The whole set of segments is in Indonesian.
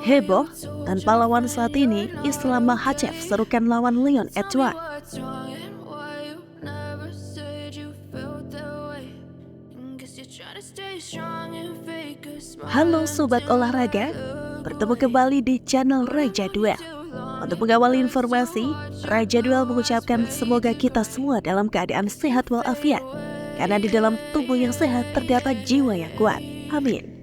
Heboh, tanpa lawan saat ini, Islam Makhachev serukan lawan Leon Edward. Halo Sobat Olahraga, bertemu kembali di channel Raja Duel. Untuk mengawali informasi, Raja Duel mengucapkan semoga kita semua dalam keadaan sehat walafiat, karena di dalam tubuh yang sehat terdapat jiwa yang kuat. Amin.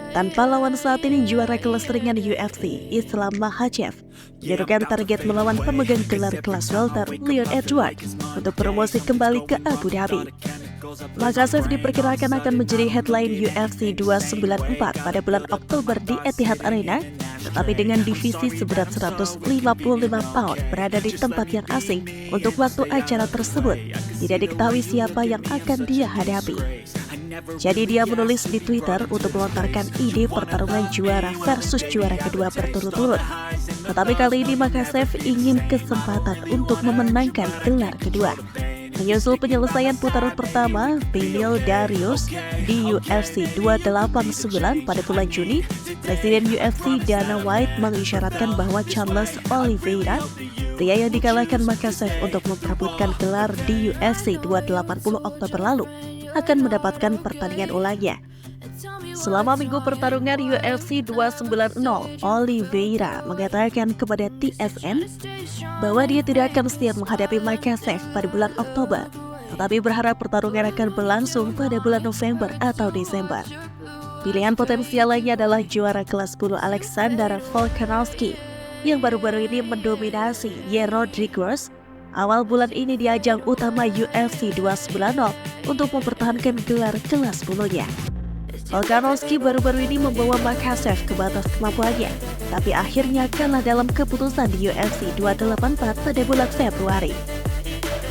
Tanpa lawan saat ini, juara kelas ringan UFC Islam Makhachev menjadikan target melawan pemegang gelar kelas welter Leon Edward untuk promosi kembali ke Abu Dhabi. Makhachev diperkirakan akan menjadi headline UFC 294 pada bulan Oktober di Etihad Arena, tetapi dengan divisi seberat 155 pound berada di tempat yang asing untuk waktu acara tersebut, tidak diketahui siapa yang akan dia hadapi. Jadi dia menulis di Twitter untuk melontarkan ide pertarungan juara versus juara kedua berturut-turut. Tetapi kali ini Makhachev ingin kesempatan untuk memenangkan gelar kedua. Menyusul penyelesaian putaran pertama, Beneil Dariush di UFC 289 pada bulan Juni, Presiden UFC Dana White mengisyaratkan bahwa Charles Oliveira, pria yang dikalahkan Makhachev untuk memperebutkan gelar di UFC 280 Oktober lalu, akan mendapatkan pertandingan ulangnya. Selama minggu pertarungan UFC 290, Oliveira mengatakan kepada TSN bahwa dia tidak akan siap menghadapi Makhachev pada bulan Oktober, tetapi berharap pertarungan akan berlangsung pada bulan November atau Desember. Pilihan potensial lainnya adalah juara kelas 10 Alexander Volkanovski yang baru-baru ini mendominasi Yair Rodriguez awal bulan ini di ajang utama UFC 290 untuk mempertahankan gelar kelas 10-nya. Volkanovski baru-baru ini membawa Makhachev ke batas kemampuannya, tapi akhirnya kalah dalam keputusan di UFC 284 pada bulan Februari.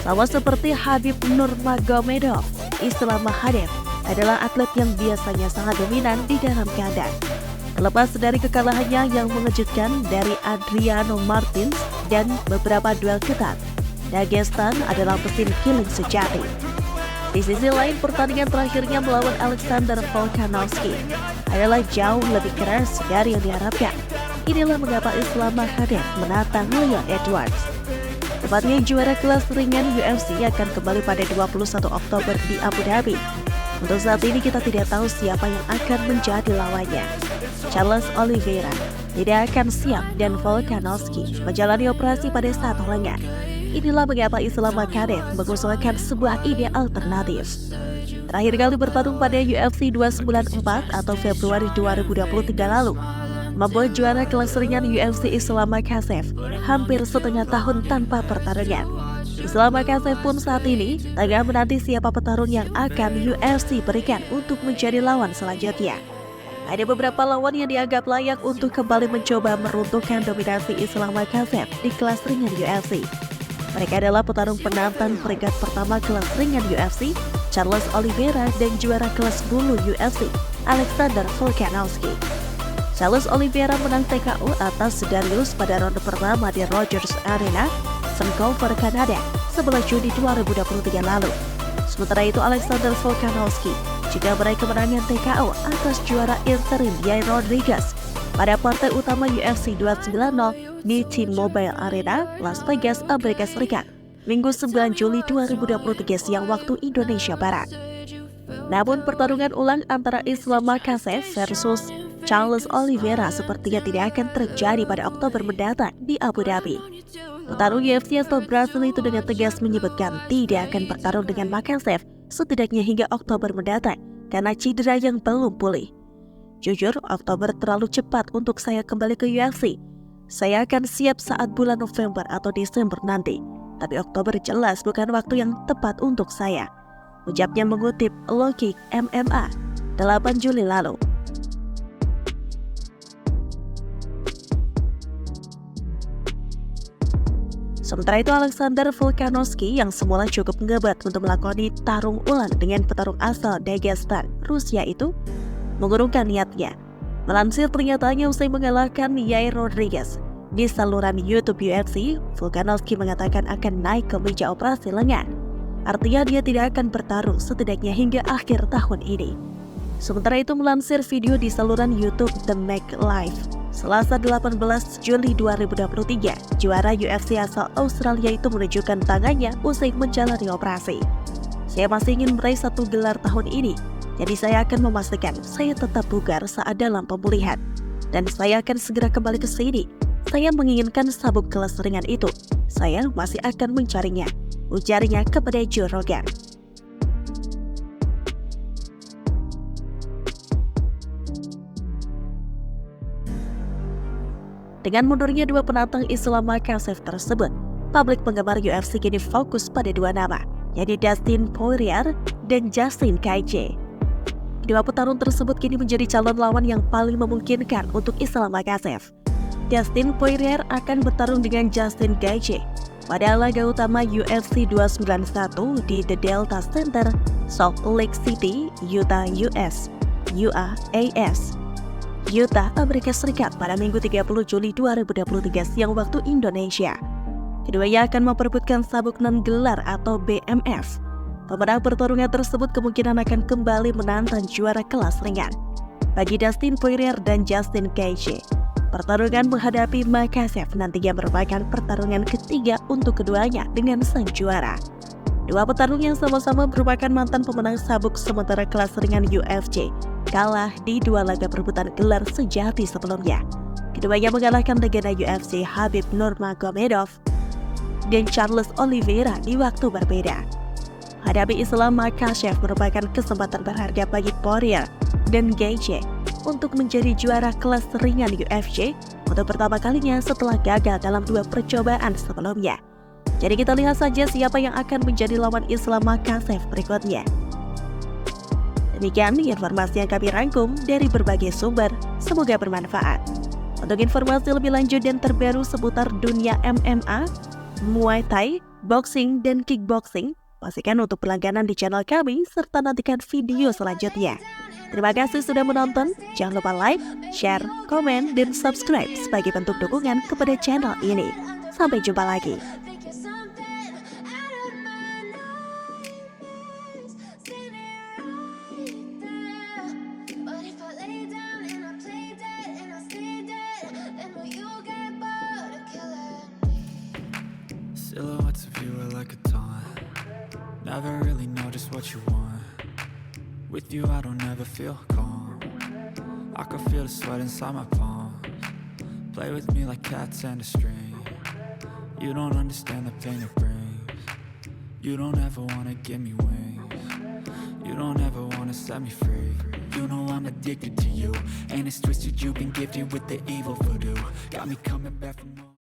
Sama seperti Khabib Nurmagomedov, Islam Makhachev adalah atlet yang biasanya sangat dominan di dalam kandang. Terlepas dari kekalahannya yang mengejutkan dari Adriano Martins dan beberapa duel ketat, Dagestan adalah mesin killing sejati. Di sisi lain, pertandingan terakhirnya melawan Alexander Volkanovski adalah jauh lebih keras dari yang diharapkan. Inilah mengapa Islam Makhachev menantang Leon Edwards. Tepatnya juara kelas ringan UFC akan kembali pada 21 Oktober di Abu Dhabi. Untuk saat ini kita tidak tahu siapa yang akan menjadi lawannya. Charles Oliveira tidak akan siap dan Volkanovski menjalani operasi pada saat lengan. Inilah mengapa Islam Makhachev mengusulkan sebuah ide alternatif. Terakhir kali bertarung pada UFC 294 atau Februari 2023 lalu, membuat juara kelas ringan UFC Islam Makhachev hampir setengah tahun tanpa pertarungan. Islam Makhachev pun saat ini tengah menanti siapa petarung yang akan UFC berikan untuk menjadi lawan selanjutnya. Ada beberapa lawan yang dianggap layak untuk kembali mencoba meruntuhkan dominasi Islam Makhachev di kelas ringan UFC. Mereka adalah petarung penantang peringkat pertama kelas ringan UFC, Charles Oliveira, dan juara kelas bulu UFC, Alexander Volkanovski. Charles Oliveira menang TKO atas Dariush pada ronde pertama di Rogers Arena, Vancouver, Kanada, 11 Juni 2023 lalu. Sementara itu, Alexander Volkanovski juga meraih kemenangan TKO atas juara interim Yair Rodriguez pada partai utama UFC 290 di T-Mobile Arena, Las Vegas, Amerika Serikat, Minggu 9 Juli 2023 siang waktu Indonesia Barat. Namun pertarungan ulang antara Islam Makhachev versus Charles Oliveira sepertinya tidak akan terjadi pada Oktober mendatang di Abu Dhabi. Petarung UFC asal Brasil itu dengan tegas menyebutkan tidak akan bertarung dengan Makhachev setidaknya hingga Oktober mendatang karena cedera yang belum pulih. Jujur, Oktober terlalu cepat untuk saya kembali ke UFC. Saya akan siap saat bulan November atau Desember nanti. Tapi Oktober jelas bukan waktu yang tepat untuk saya. Ucapnya mengutip Low Kick MMA 8 Juli lalu. Sementara itu, Alexander Volkanovski yang semula cukup ngebat untuk melakoni tarung ulang dengan petarung asal Dagestan, Rusia itu mengurungkan niatnya. Melansir pernyataannya usai mengalahkan Yair Rodriguez di saluran YouTube UFC, Volkanovski mengatakan akan naik ke meja operasi lengan. Artinya dia tidak akan bertarung setidaknya hingga akhir tahun ini. Sementara itu melansir video di saluran YouTube The Make Live, Selasa 18 Juli 2023, juara UFC asal Australia itu menunjukkan tangannya usai menjalani operasi. Saya masih ingin meraih 1 gelar tahun ini, jadi saya akan memastikan saya tetap bugar saat dalam pemulihan. Dan saya akan segera kembali ke sini. Saya menginginkan sabuk kelas ringan itu. Saya masih akan mencarinya, ujarnya kepada Joe Rogan. Dengan mundurnya dua penantang Islam Makhachev tersebut, publik penggemar UFC kini fokus pada dua nama, yaitu Dustin Poirier dan Justin Gaethje. Kedua petarung tersebut kini menjadi calon lawan yang paling memungkinkan untuk Islam Makhachev. Dustin Poirier akan bertarung dengan Justin Gaethje pada laga utama UFC 291 di The Delta Center, Salt Lake City, Utah, Utah, Amerika Serikat pada Minggu 30 Juli 2023 siang waktu Indonesia. Keduanya akan memperebutkan sabuk 6 gelar atau BMF. Pemenang pertarungan tersebut kemungkinan akan kembali menantang juara kelas ringan. Bagi Dustin Poirier dan Justin Gaethje, pertarungan menghadapi Makhachev nantinya merupakan pertarungan ketiga untuk keduanya dengan sang juara. Dua petarung yang sama-sama merupakan mantan pemenang sabuk sementara kelas ringan UFC kalah di dua laga perebutan gelar sejati sebelumnya. Keduanya mengalahkan legenda UFC Khabib Nurmagomedov dan Charles Oliveira di waktu berbeda. Hadapi Islam Makhachev merupakan kesempatan berharga bagi Poirier dan Gaethje untuk menjadi juara kelas ringan UFC untuk pertama kalinya setelah gagal dalam dua percobaan sebelumnya. Jadi kita lihat saja siapa yang akan menjadi lawan Islam Makhachev berikutnya. Demikian informasi yang kami rangkum dari berbagai sumber, semoga bermanfaat. Untuk informasi lebih lanjut dan terbaru seputar dunia MMA, Muay Thai, boxing, dan kickboxing, pastikan untuk berlangganan di channel kami serta nantikan video selanjutnya. Terima kasih sudah menonton, jangan lupa like, share, komen, dan subscribe sebagai bentuk dukungan kepada channel ini. Sampai jumpa lagi. Silhouettes of you are like a taunt. Never really know just what you want. With you I don't ever feel calm. I can feel the sweat inside my palms. Play with me like cats and a string. You don't understand the pain it brings. You don't ever wanna give me wings. You don't ever wanna set me free. You know I'm addicted to you, and it's twisted you've been gifted with the evil voodoo. Got me coming back from